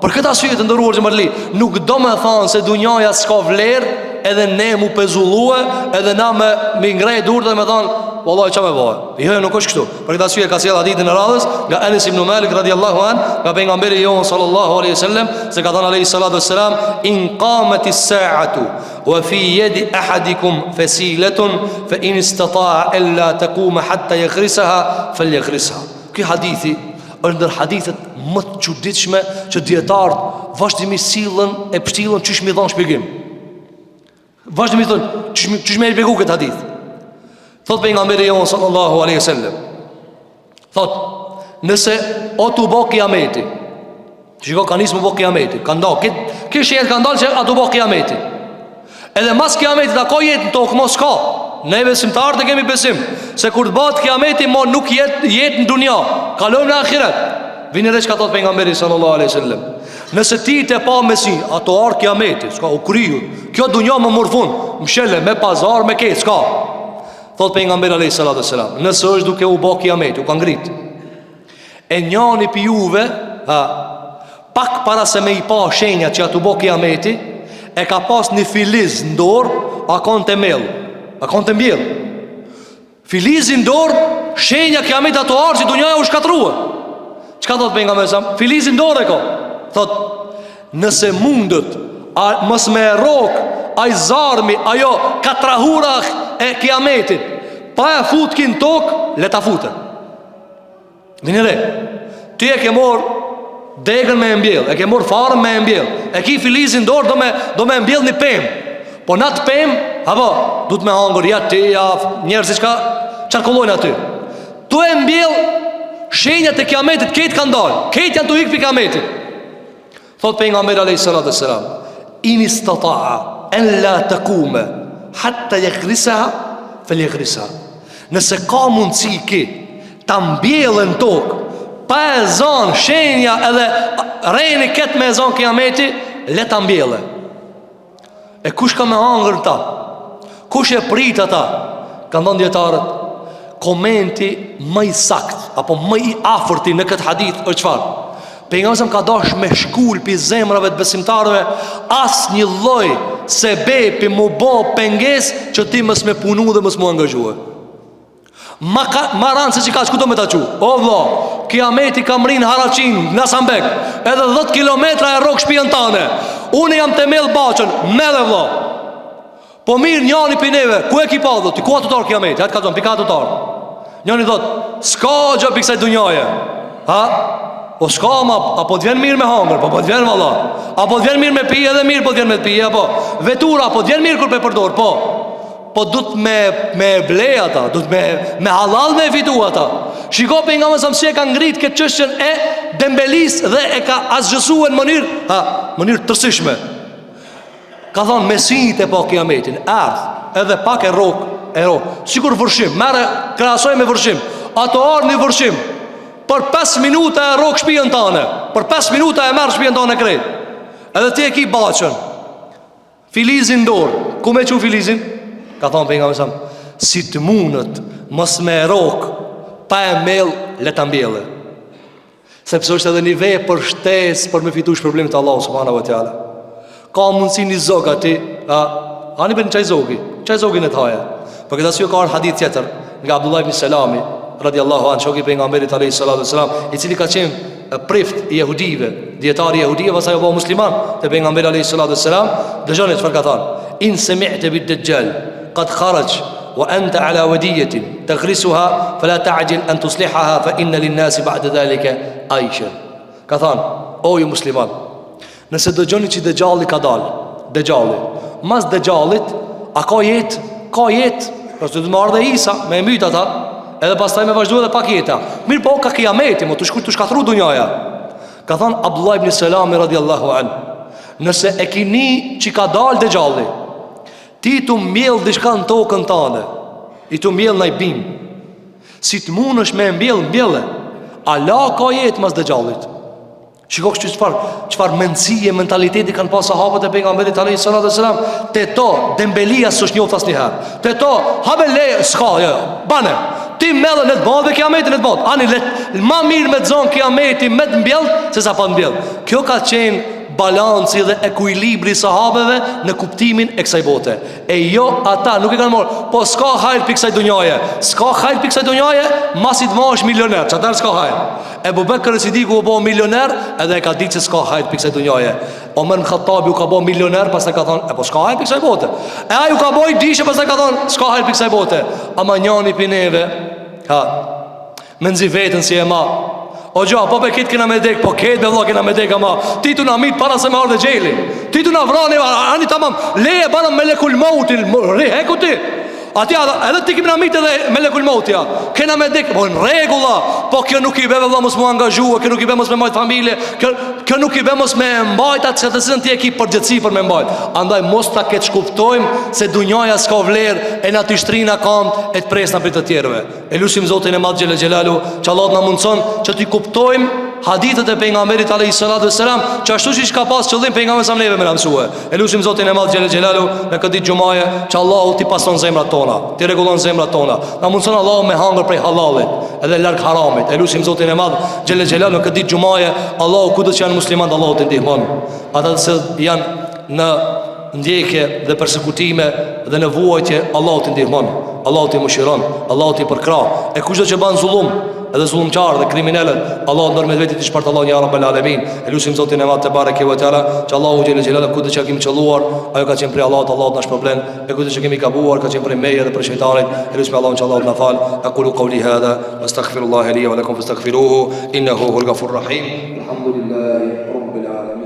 për këtë arsye të ndëruar xhamarli, nuk do më thonë se dunjaja s'ka vlerë, edhe ne mu pezullue, edhe na me ngrej durë dhe me thonë, vallahi ç'a më bëj. Jo, nuk është kështu. Për këtë arsye ka sjell hadithin e radhës nga Anas ibn Malik radhiyallahu an, nga pejgamberi jon sallallahu alaihi wasallam, se ka thënë alayhi salatu wassalam, in qamat as-sa'atu wa fi yadi ahadikum fasilatun fa in istata'a alla taquma hatta yaghrisaha falyaghrisha. Ky hadithi është ndër hadithet më të çuditshme që dietarët vazhdimisht sillën e pështillën çish mi dhon shpjegim. Vazhdimisht thonë çish më e shpjegoj këtë hadith. Thot pejgamberi jon sallallahu alaihi wasallam, thot, nëse o tu bo kiameti, shiko ka nisë më bo kiameti, ka nda, kështë jetë ka ndalë që a tu bo kiameti, edhe mas kiametit a ko jetë në tokë, mos ka, ne besimtarët e kemi besim, se kur të batë kiameti, mo nuk jetë në dunja, kalojmë në akhiret. Vini dhe që ka thot pejgamberi sallallahu alaihi wasallam, nëse ti të pa mesin, ato arë kiameti, s'ka u kriju, kjo dunja më mërfun, mshele, me pazar, me ketë, s'ka. Thot pejgamberi alayhis salatu wassalam, nëse është duke u bë kiameti, u ka ngrit, e njani pi juve, pak para se me i pa shenja që atu bë kiameti, e ka pas një filiz në dorë, a kanë të mell, a kanë të mbjell. Filizin në dorë, shenja kiameti ato arë që dunjaja u shkatrua. Çka thot pejgamberi sa? Filizin në dorë e ka. Thot, nëse mundët, mos me rok, ai zarmi, ajo katrahura e kiametit, pa e futkin tokë, le ta fute. Vini re, ti e ke morë degën me mbjell, e ke morë farën me mbjell, e ki filizin dorë do me mbjell një pemë. Po në të pemë, apo, du të me hangër, ja ti, ja njerëz që qarkullojnë aty. Tu e mbjell, shenjat e kiametit, ketë kanë dalë, ketë janë të ikë për kiametit. Thot pejgamberi alayhis salatu wassalam, in istata'a en la taqume hatta yaghrisaha falyaghrisaha. Nëse ka mundësi ki ta mbjellën tokë, pa e zonë shenja edhe rejni ketë me zonë kiameti, le ta mbjellë. E kush ka me hangër ta? Kush e prit ata? Ka ndonë djetarët, komenti më i sakt apo më i afërti në këtë hadith është çfarë? Pejgamberi ka dash me shkul pi zemrave të besimtarëve as një lloj sebepi mu bo penges që ti mës me punu dhe mës mu angazhue. Maran se që ka shkuto me ta qu. O vlo, kiameti kam rinë Haraqin, në Sambek, edhe 10 kilometra e rok shpijën tane. Unë jam të mellë bachën, me dhe vlo. Po mirë njani për neve, ku e ki pa dhe, ti ku atutar kiameti, hajtë ka zonë, pika atutar. Njani dhët, s'ka gjë për kësaj dunjaje. Po s'ka ma, apo t'vjen mirë me hangër, po t'vjen valla. Apo t'vjen mirë me pije edhe mirë, po t'vjen me t'pije, apo vetura, po t'vjen mirë kur pe përdor, po du me blej ata, du me halal me fitu ata. Shiko për nga mësëm si e ka ngrit këtë qështën e dembelis dhe e ka asgjësuen mënyrë tërsishme. Ka thonë mesinjit e pa kiametin ardh edhe pak e rok sikur vërshim, mere krahasoj me vërshim. Ato ardh një vërshim, për 5 minuta e rok shtëpinë tane, për 5 minuta e merr shtëpinë tane krejt. Edhe ti e ki baçën, filizin dorë. Ku me që filizin? Ka thonë pejgamberi sa, si të mundet mos me rok pa e mell le ta mbjellë. Sepse është edhe një vepër për shtesë për me fitu shpërblim të Allahu subhanahu wa taala. Ka mundësi një zog ati, ani për në qaj zogi në të haja. Për këtë asyjo ka arë hadith tjetër nga Abdullah ibn Selami radiallahu anë, shoki pejgamberit alayhi salatu wassalam, i cili ka qenë prift i jehudive, djetari jehudive, pasaj u bëu musliman te pejgamberi alayhi salatu wassalam. Dëgjoni çfarë ka thënë: in sami'ta bid-dajjal qad kharaj wa anta ala wadiyatin taghrisuha fala ta'jil an tuslihaha fa inna lin-nasi ba'da dhalika aisha. Ka thënë: o ju musliman, nëse dëgjoni që dëgjalli ka dalë, dëgjalli, mas dëgjallit, a ka jetë? Ka jetë, nështë të më ardhe Isa, me mytë ata, edhe pas taj me vazhdu edhe pak jeta. Mirë po, ka kiameti, mo të shkatru dunjaja. Ka thonë Abdullah ibn Selami radiallahu anë, nëse e kini që ka dalë dëgjalli, ti të mbjell dishka në tokën tane, i të mbjell në i bim, si të mund është me mbjellë, ala ka jetë mas dëgjallit. Shiko kështu çfarë mendësie, mentaliteti kanë pas sahabët e pejgamberit alayhi salatu wasalam. Te to dembelia s'është njoft asnjëherë. Te to habe le s'ka, jo. Bane. Ti mellën në të bëhet dhe kiametin në të bëhet. Ani le më mirë me zon kiameti me të mbjell se sa pa mbjell. Kjo ka qenë balanci dhe ekuilibri i sahabeve në kuptimin e kësaj bote. E jo ata nuk e kanë marrë, po s'ka hajr pikë kësaj dunjaje. S'ka hajr pikë kësaj dunjaje, masi të bëhesh milioner, çfarë s'ka hajr. Ebu Bekr Sidiku u bë milioner edhe e ka ditë se s'ka hajr pikë kësaj dunjaje. Omer Khattabi u ka bë milioner, pastaj ka thonë, po s'ka hajr pikë kësaj bote. E ai u ka bë dishë, pastaj ka thonë, s'ka hajr pikë kësaj bote. Ama njëri pineve, me nxi vetën si e ma. O gjo, po pe kitë kena me dek, po ketë me vla kena me dek ama. Ti tu na mit para se me ardhe gjeli. Ti tu na vrani, ani tamam. Leje bana me lekul mautin, heku ti. Atja, edhe ti kemi na mit edhe me lekul mautja. Kena me dek, po në regula. Po kjo nuk i beve vla mos mu angazhua, kjo nuk i beve mos me mbajt familje, kjo nuk i beve mos me mbajt atë që të zënë ti e ki përgjëtësi për me mbajt. Andaj mos ta ketë shkuptojmë se dunjaja s'ka vlerë, e na të shtrina kam e të presna për të tjerëve. E lusim Zotin e Madh Xhelel Xhelalu, që Allah na mundson që t'i kuptojmë hadithet e pejgamberit alayhi salatu wassalam, që ashtu siç ka pas qëllim pejgamberi sa neve me na mësua. E lutim Zotin e Madh Xhelel Xhelalu në këtë ditë xumaje, që Allahu t'i pason zemrat tona, t'i rregullon zemrat tona. Na mundson Allahu me hangër prej halalit edhe larg haramit. E lutim Zotin e Madh Xhelel Xhelalu në këtë ditë xumaje, Allahu kudo që janë muslimanë, Allahu t'i ndihmon. Ata që janë në ndjekje dhe persekutime dhe në vuajtje, Allahu t'i ndihmon, Allahu t'i mëshiron, Allahu t'i përkrah. E kushdo që bën zullum edhe zullumqarë dhe kriminalët, Allah ndër me vetit i shpart Allah ja Rabbel Alamin. E lusim Zotin e Madh te bareke ve teala, që Allahu xhelel xhelal kudo që kemi çelluar, ajo ka qenë prej Allahut, Allahu na shpërblen. E kudo që kemi gabuar, ka qenë prej meje dhe prej shejtanit. E lusim Allahun që Allahu na fal. Aqulu qawli hadha wastaghfirullaha li wa lakum fastaghfiruhu innahu huwal ghafurur rahim. Alhamdulillahi rabbil alamin.